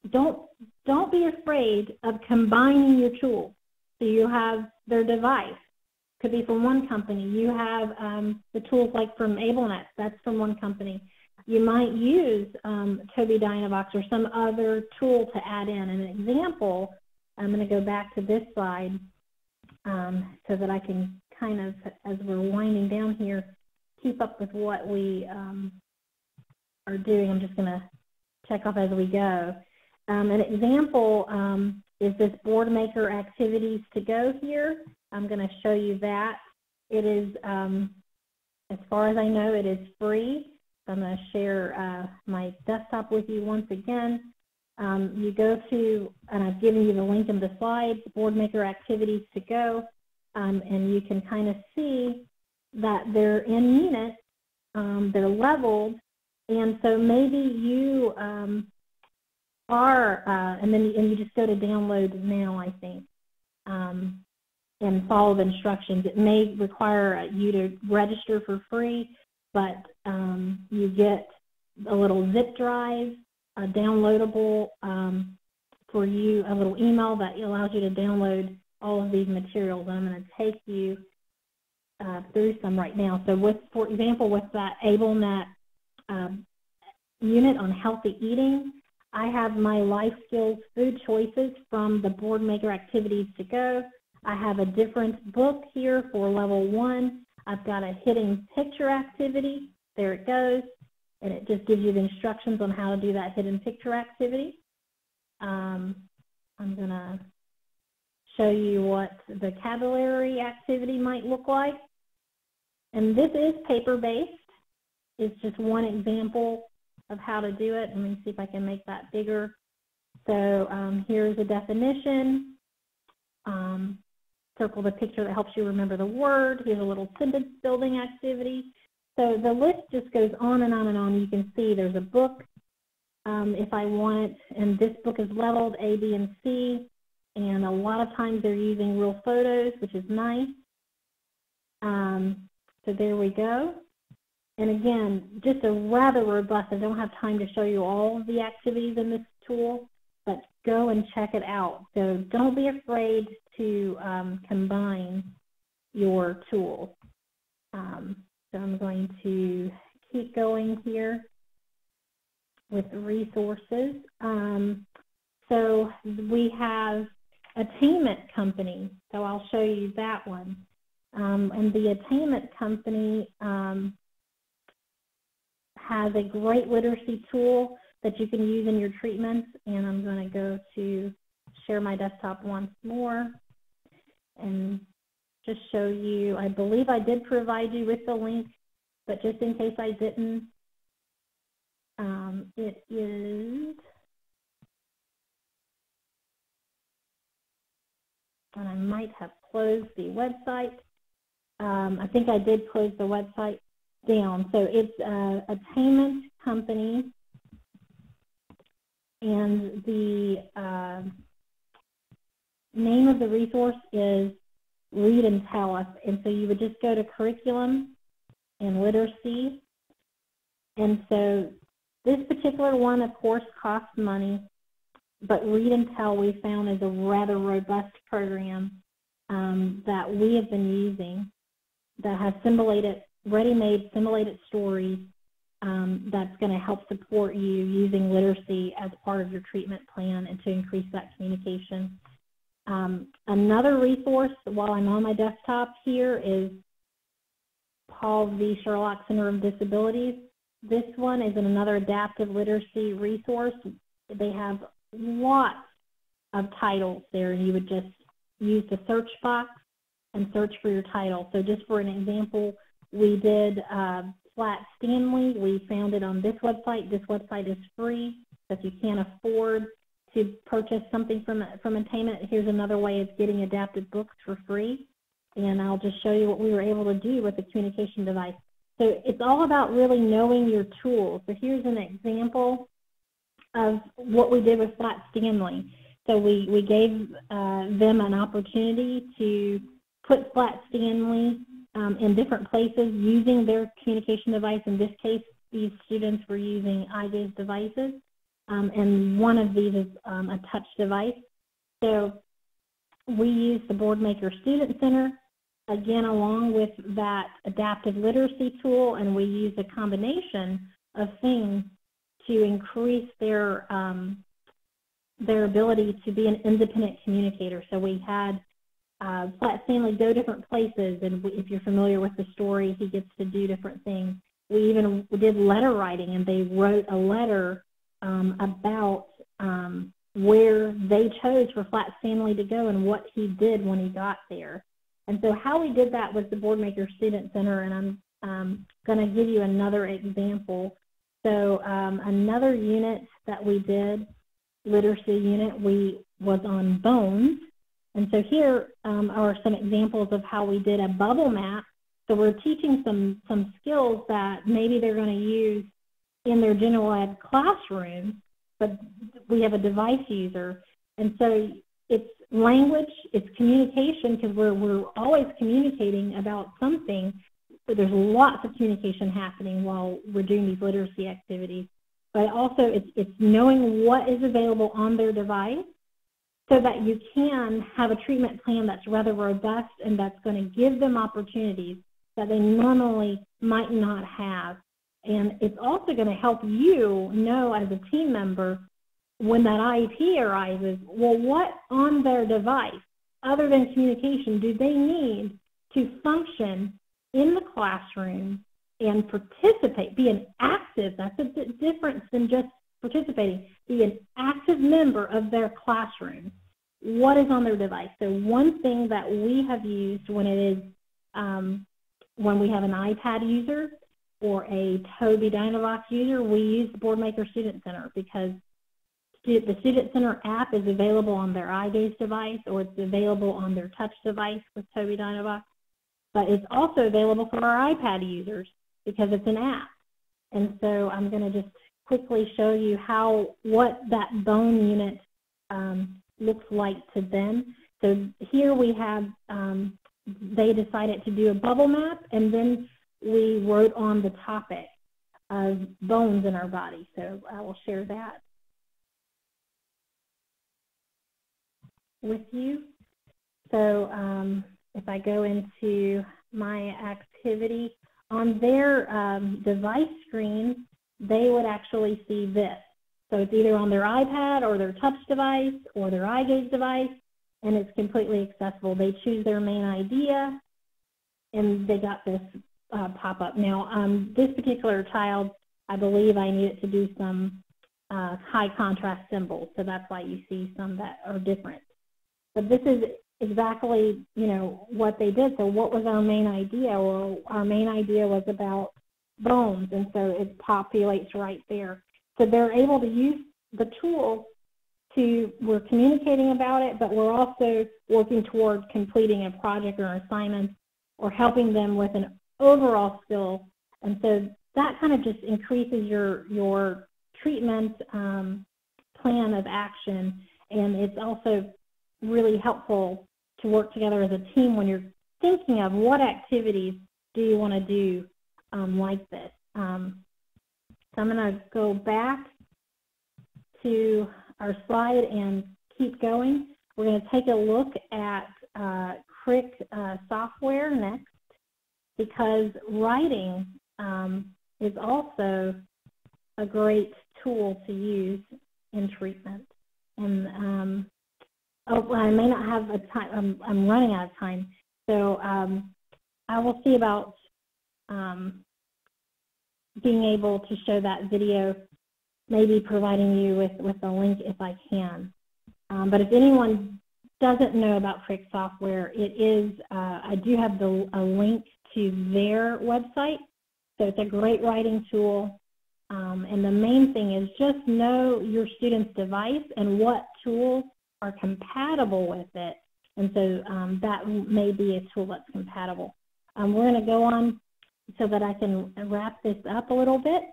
don't be afraid of combining your tools. So you have their device. Could be from one company. You have the tools like from AbleNet. That's from one company. You might use Tobii Dynavox or some other tool to add in. An example, I'm going to go back to this slide so that I can kind of, as we're winding down here, keep up with what we are doing. I'm just going to check off as we go. An example is this board maker activities to go here. I'm going to show you that. It is, as far as I know, it is free. So I'm going to share my desktop with you once again. You go to, and I've given you the link in the slides, board maker activities to go, and you can kind of see that they're in units, they're leveled, and so maybe you are, and you just go to download now, I think, and follow the instructions. It may require you to register for free, but you get a little zip drive, a downloadable for you, a little email that allows you to download all of these materials. I'm going to take you through some right now. So with, for example, with that AbleNet unit on healthy eating, I have my life skills food choices from the board maker activities to go. I have a different book here for level 1. I've got a hidden picture activity. There it goes. And it just gives you the instructions on how to do that hidden picture activity. I'm going to show you what the vocabulary activity might look like. And this is paper-based. It's just one example of how to do it. Let me see if I can make that bigger. So here's a definition. Circle the picture that helps you remember the word. Here's a little sentence building activity. So the list just goes on and on and on. You can see there's a book, if I want it, and this book is leveled A, B, and C, and a lot of times they're using real photos, which is nice. So there we go. And again, just a rather robust, I don't have time to show you all of the activities in this tool, but go and check it out. So don't be afraid to combine your tools. So I'm going to keep going here with resources. So we have Attainment Company, so I'll show you that one. And the Attainment Company has a great literacy tool that you can use in your treatments, and I'm going to go to share my desktop once more and just show you. I believe I did provide you with the link, but just in case I didn't, it is, and I might have closed the website. I think I did close the website down. So it's Attainment Company, and the name of the resource is Read and Tell Us. And so you would just go to Curriculum and Literacy. And so this particular one, of course, costs money, but Read and Tell we found is a rather robust program that we have been using that has ready-made simulated stories that's going to help support you using literacy as part of your treatment plan and to increase that communication. Another resource while I'm on my desktop here is Paul V. Sherlock Center of Disabilities. This one is another adaptive literacy resource. They have lots of titles there. You would just use the search box and search for your title. So just for an example, we did Flat Stanley. We found it on this website. This website is free. So if you can't afford to purchase something from Attainment, here's another way of getting adapted books for free. And I'll just show you what we were able to do with the communication device. So it's all about really knowing your tools. So here's an example of what we did with Flat Stanley. So we gave them an opportunity to put Flat Stanley in different places using their communication device. In this case, these students were using eye-gaze devices, and one of these is a touch device. So we used the Boardmaker Student Center, again, along with that adaptive literacy tool, and we used a combination of things to increase their ability to be an independent communicator. So we had Flat Stanley go different places, and if you're familiar with the story, he gets to do different things. We even did letter writing, and they wrote a letter about where they chose for Flat Stanley to go and what he did when he got there. And so how we did that was the Boardmaker Student Center, and I'm going to give you another example. So another unit that we did, literacy unit, was on bones. And so here are some examples of how we did a bubble map. So we're teaching some skills that maybe they're going to use in their general ed classroom, but we have a device user. And so it's language, it's communication, because we're always communicating about something. So there's lots of communication happening while we're doing these literacy activities. But also it's knowing what is available on their device so that you can have a treatment plan that's rather robust and that's going to give them opportunities that they normally might not have. And it's also going to help you know as a team member when that IEP arises, well, what on their device, other than communication, do they need to function in the classroom and participate, be an active, that's a difference than just participating, be an active member of their classroom. What is on their device? So one thing that we have used when it is, when we have an iPad user, or a Tobii Dynavox user, we use the Boardmaker Student Center because the Student Center app is available on their eye gaze device, or it's available on their touch device with Tobii Dynavox, but it's also available for our iPad users because it's an app. And so I'm going to just quickly show you what that bone unit looks like to them. So here we have, they decided to do a bubble map, and then we wrote on the topic of bones in our body. So I will share that with you. So if I go into my activity, on their device screen, they would actually see this. So it's either on their iPad or their touch device or their eye gaze device, and it's completely accessible. They choose their main idea, and they got this pop-up. Now, this particular child, I believe I needed to do some high contrast symbols, so that's why you see some that are different. But this is exactly, what they did. So what was our main idea? Well, our main idea was about bones, and so it populates right there. So they're able to use the tools we're communicating about it, but we're also working toward completing a project or an assignment or helping them with an overall skill. And so that kind of just increases your treatment plan of action, and it's also really helpful to work together as a team when you're thinking of what activities do you want to do like this. So I'm going to go back to our slide and keep going. We're going to take a look at CRIC software next, because writing is also a great tool to use in treatment. And I may not have a time. I'm running out of time, so I will see about being able to show that video, maybe providing you with a link if I can. But if anyone doesn't know about CRIC software, it is, I do have a link to their website. So it's a great writing tool. And the main thing is just know your student's device and what tools are compatible with it. And so that may be a tool that's compatible. We're going to go on so that I can wrap this up a little bit.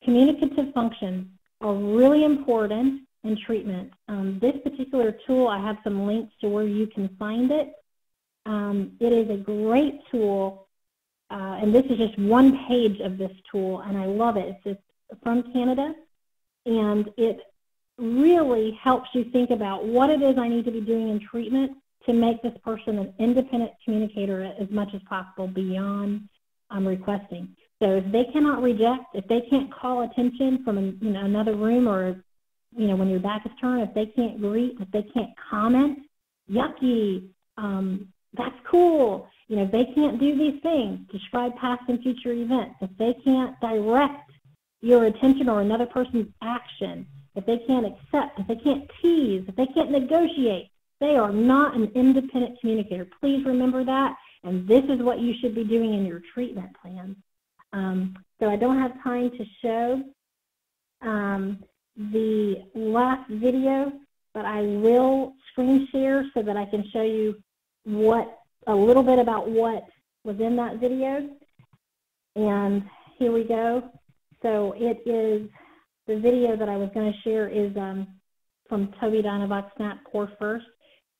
Communicative functions are really important in treatment. This particular tool, I have some links to where you can find it. It is a great tool, and this is just one page of this tool, and I love it. It's just from Canada, and it really helps you think about what it is I need to be doing in treatment to make this person an independent communicator as much as possible beyond requesting. So if they cannot reject, if they can't call attention from another room, or when your back is turned, if they can't greet, if they can't comment, yucky, that's cool. If they can't do these things, describe past and future events. If they can't direct your attention or another person's action, if they can't accept, if they can't tease, if they can't negotiate, they are not an independent communicator. Please remember that, and this is what you should be doing in your treatment plan. So I don't have time to show the last video, but I will screen share so that I can show you a little bit about what was in that video. And here we go. So it is, the video that I was going to share is from Tobii Dynavox Snap Core First.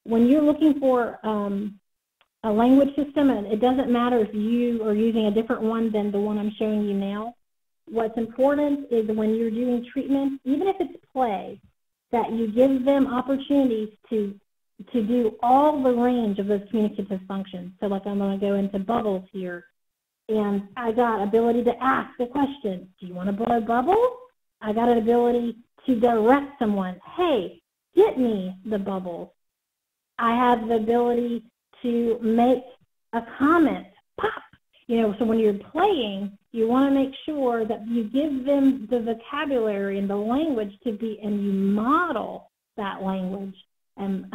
When you're looking for a language system, and it doesn't matter if you are using a different one than the one I'm showing you now, what's important is when you're doing treatment, even if it's play, that you give them opportunities to do all the range of those communicative functions. So like I'm going to go into bubbles here, and I got ability to ask a question. Do you want to blow a bubble? I got an ability to direct someone. Hey, get me the bubbles. I have the ability to make a comment. Pop. So when you're playing, you want to make sure that you give them the vocabulary and the language and you model that language, and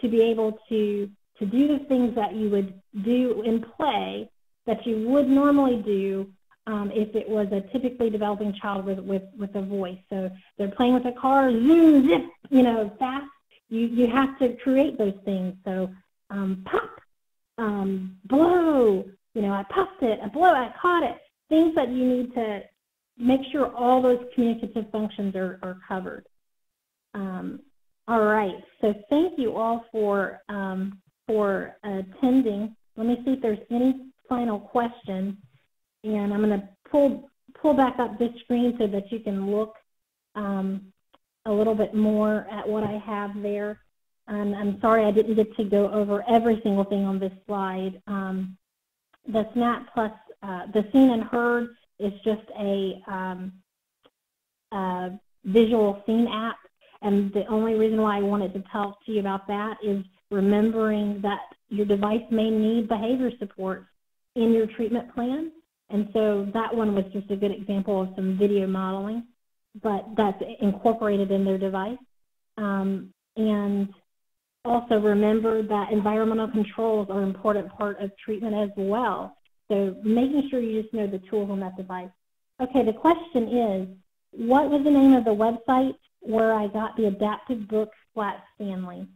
to be able to do the things that you would do in play that you would normally do if it was a typically developing child with a voice. So they're playing with a car, zoom, zip, fast. You have to create those things. So pop, blow, I puffed it, I blow, I caught it. Things that you need to make sure all those communicative functions are covered. All right, so thank you all for attending. Let me see if there's any final questions. And I'm going to pull back up this screen so that you can look a little bit more at what I have there. I'm sorry I didn't get to go over every single thing on this slide. The SNAP plus the Seen and Heard is just a visual scene app. And the only reason why I wanted to talk to you about that is remembering that your device may need behavior support in your treatment plan. And so that one was just a good example of some video modeling, but that's incorporated in their device. And also remember that environmental controls are an important part of treatment as well. So making sure you just know the tools on that device. Okay, the question is, what was the name of the website where I got the adaptive book Flat Stanley?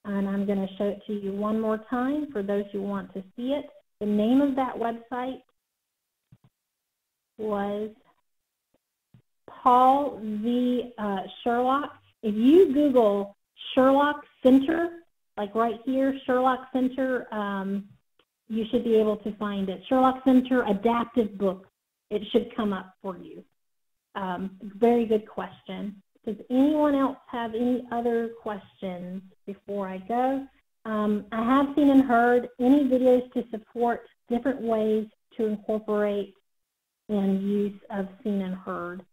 And I'm going to show it to you one more time for those who want to see it. The name of that website was Paul V. Sherlock. If you Google Sherlock Center, like right here, Sherlock Center, you should be able to find it. Sherlock Center Adaptive Book. It should come up for you. Very good question. Does anyone else have any other questions before I go? I have seen and heard any videos to support different ways to incorporate and use of Seen and Heard.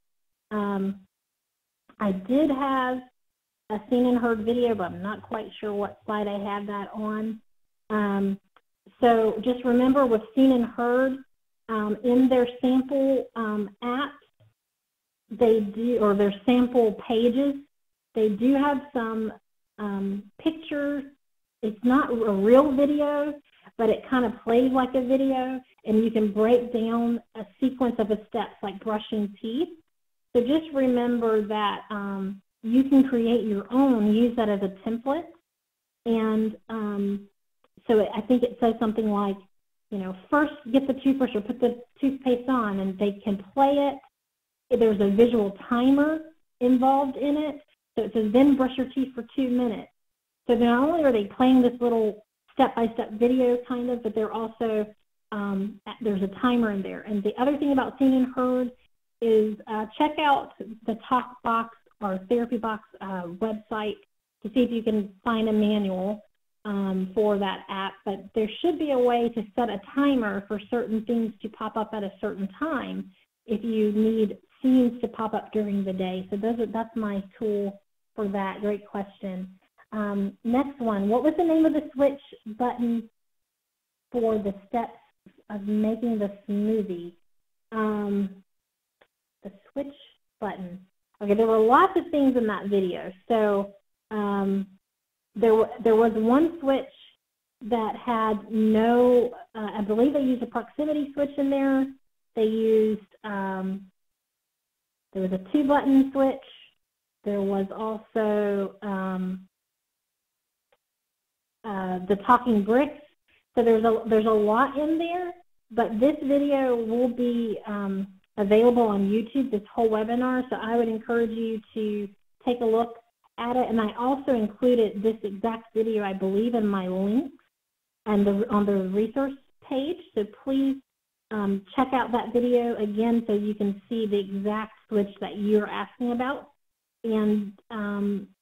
I did have a Seen and Heard video, but I'm not quite sure what slide I have that on. So just remember with Seen and Heard, in their sample apps, they do, or their sample pages, they do have some pictures. It's not a real video, but it kind of plays like a video, and you can break down a sequence of the steps like brushing teeth. So just remember that you can create your own, use that as a template. And so I think it says something like, first get the toothbrush or put the toothpaste on, and they can play it. There's a visual timer involved in it. So it says, then brush your teeth for 2 minutes. So not only are they playing this little step-by-step video kind of, but they're also, there's a timer in there. And the other thing about Seen and Heard is check out the Talk Box or Therapy Box website to see if you can find a manual for that app. But there should be a way to set a timer for certain things to pop up at a certain time if you need scenes to pop up during the day. So that's my tool for that. Great question. Next one, what was the name of the switch button for the steps of making the smoothie? The switch button. Okay, there were lots of things in that video. So there was one switch that had no, I believe they used a proximity switch in there. They used, there was a 2-button switch. There was also the talking bricks. So there's a lot in there, but this video will be available on YouTube, this whole webinar. So I would encourage you to take a look at it. And I also included this exact video, I believe, in my links and on the resource page. So please check out that video again so you can see the exact switch that you're asking about. And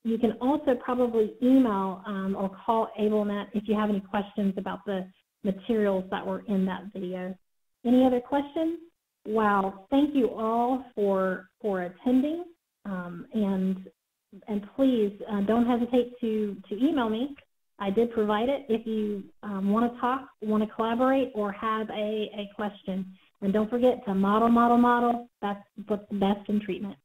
you can also probably email or call AbleNet if you have any questions about the materials that were in that video. Any other questions? Wow, thank you all for attending. And please don't hesitate to email me. I did provide it if you want to talk, want to collaborate, or have a question. And don't forget to model, model, model. That's what's best in treatment.